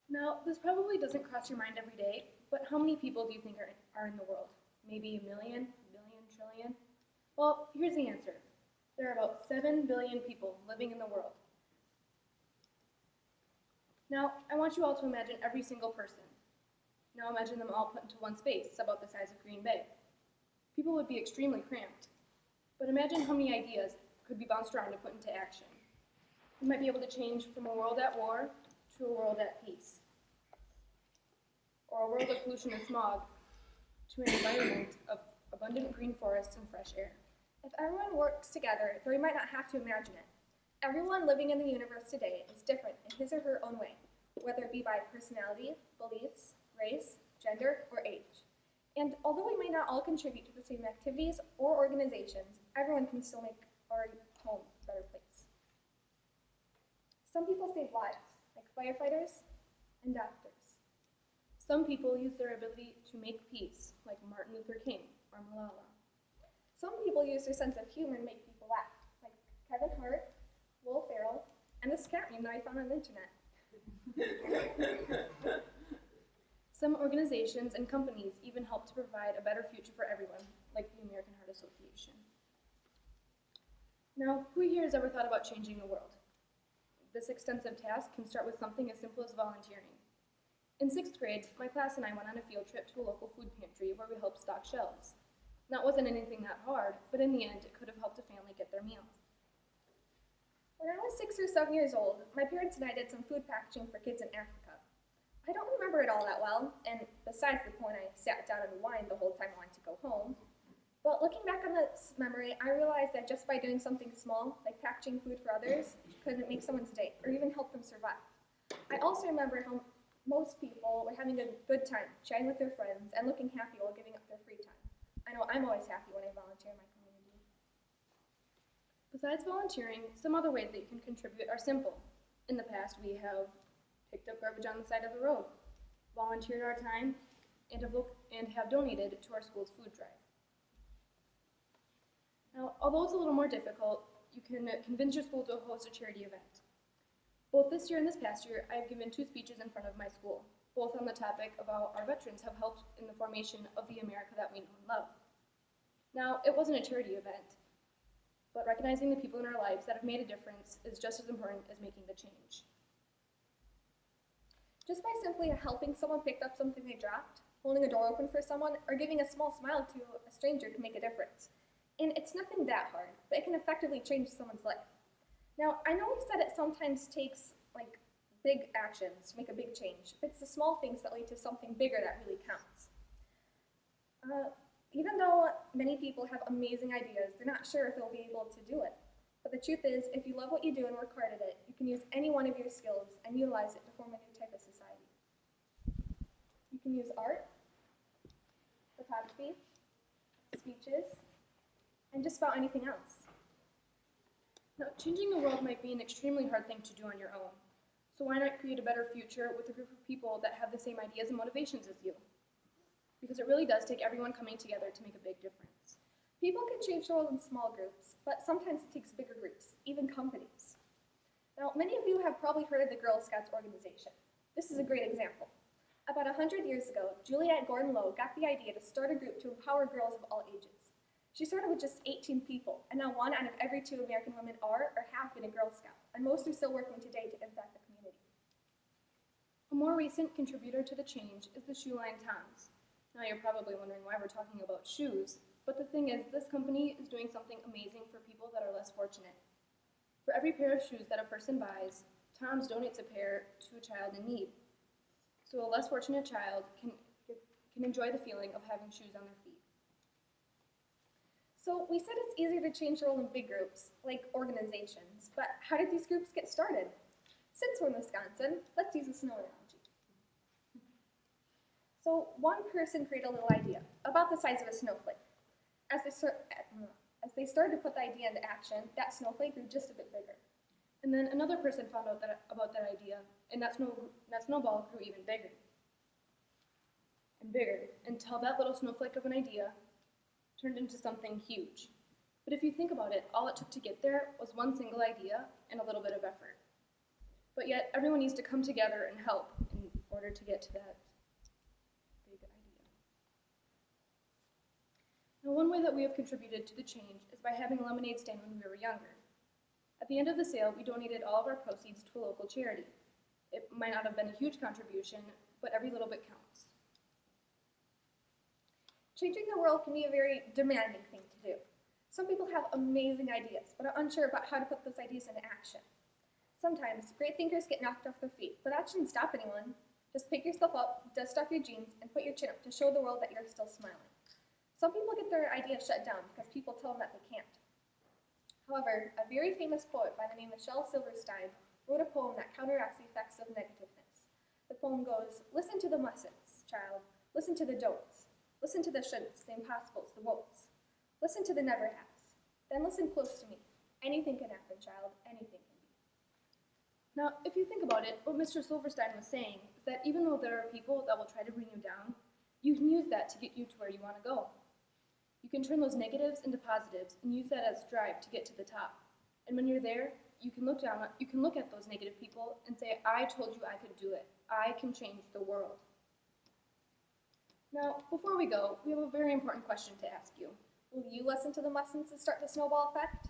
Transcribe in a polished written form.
Now, this probably doesn't cross your mind every day, but how many people do you think are in the world? Maybe a million, billion, trillion? Well, here's the answer. There are about 7 billion people living in the world. Now, I want you all to imagine every single person. Now imagine them all put into one space, about the size of Green Bay. People would be extremely cramped. But imagine how many ideas could be bounced around and put into action. We might be able to change from a world at war to a world at peace, or a world of pollution and smog to an environment of abundant green forests and fresh air. If everyone works together, though we might not have to imagine it, everyone living in the universe today is different in his or her own way, whether it be by personality, beliefs, race, gender, or age. And although we may not all contribute to the same activities or organizations, everyone can still make our home a better place. Some people save lives, like firefighters and doctors. Some people use their ability to make peace, like Martin Luther King or Malala. Some people use their sense of humor to make people laugh, like Kevin Hart, Will Ferrell, and this cat meme that I found on the internet. Some organizations and companies even help to provide a better future for everyone, like the American Heart Association. Now, who here has ever thought about changing the world? This extensive task can start with something as simple as volunteering. In 6th grade, my class and I went on a field trip to a local food pantry where we helped stock shelves. Now, it wasn't anything that hard, but in the end, it could have helped a family get their meals. When I was 6 or 7 years old, my parents and I did some food packaging for kids in Africa. I don't remember it all that well, and besides the point, I sat down and whined the whole time I wanted to go home. But looking back on this memory, I realized that just by doing something small, like packaging food for others, could make someone's day, or even help them survive. I also remember how most people were having a good time, chatting with their friends, and looking happy while giving up their free time. I know I'm always happy when I volunteer in my community. Besides volunteering, some other ways that you can contribute are simple. In the past, we have picked up garbage on the side of the road, volunteered our time, and have donated to our school's food drive. Now, although it's a little more difficult, you can convince your school to host a charity event. Both this year and this past year, I have given 2 speeches in front of my school, both on the topic of how our veterans have helped in the formation of the America that we know and love. Now, it wasn't a charity event, but recognizing the people in our lives that have made a difference is just as important as making the change. Just by simply helping someone pick up something they dropped, holding a door open for someone, or giving a small smile to a stranger can make a difference. And it's nothing that hard, but it can effectively change someone's life. Now, I know we said it sometimes takes big actions to make a big change, but it's the small things that lead to something bigger that really counts. Even though many people have amazing ideas, they're not sure if they'll be able to do it. But the truth is, if you love what you do and work hard at it, you can use any one of your skills and utilize it to form a new type of society. You can use art, photography, speeches, and just about anything else. Now, changing the world might be an extremely hard thing to do on your own. So why not create a better future with a group of people that have the same ideas and motivations as you? Because it really does take everyone coming together to make a big difference. People can change the world in small groups, but sometimes it takes bigger groups, even companies. Now, many of you have probably heard of the Girl Scouts organization. This is a great example. About 100 years ago, Juliette Gordon Low got the idea to start a group to empower girls of all ages. She started with just 18 people, and now 1 out of every 2 American women are or have been a Girl Scout, and most are still working today to impact the community. A more recent contributor to the change is the shoe line Toms. Now you're probably wondering why we're talking about shoes, but the thing is, this company is doing something amazing for people that are less fortunate. For every pair of shoes that a person buys, Toms donates a pair to a child in need. So a less fortunate child can enjoy the feeling of having shoes on their feet. So we said it's easier to change the world in big groups, like organizations, but how did these groups get started? Since we're in Wisconsin, let's use a snow analogy. So one person created a little idea, about the size of a snowflake. As they started to put the idea into action, that snowflake grew just a bit bigger. And then another person found out about that idea, and that snowball grew even bigger and bigger, until that little snowflake of an idea turned into something huge. But if you think about it, all it took to get there was one single idea and a little bit of effort. But yet, everyone needs to come together and help, and order to get to that big idea. Now, one way that we have contributed to the change is by having a lemonade stand when we were younger. At the end of the sale, we donated all of our proceeds to a local charity. It might not have been a huge contribution, but every little bit counts. Changing the world can be a very demanding thing to do. Some people have amazing ideas, but are unsure about how to put those ideas into action. Sometimes, great thinkers get knocked off their feet, but that shouldn't stop anyone. Just pick yourself up, dust off your jeans, and put your chin up to show the world that you're still smiling. Some people get their ideas shut down because people tell them that they can't. However, a very famous poet by the name of Shel Silverstein wrote a poem that counteracts the effects of negativeness. The poem goes, "Listen to the mustn'ts, child. Listen to the don'ts. Listen to the shouldn'ts, the impossibles, the won'ts. Listen to the never has. Then listen close to me. Anything can happen, child. Anything can be." Now, if you think about it, what Mr. Silverstein was saying is that even though there are people that will try to bring you down, you can use that to get you to where you want to go. You can turn those negatives into positives and use that as drive to get to the top. And when you're there, you can look at those negative people and say, "I told you I could do it. I can change the world." Now, before we go, we have a very important question to ask you. Will you listen to the mustn'ts and start the snowball effect?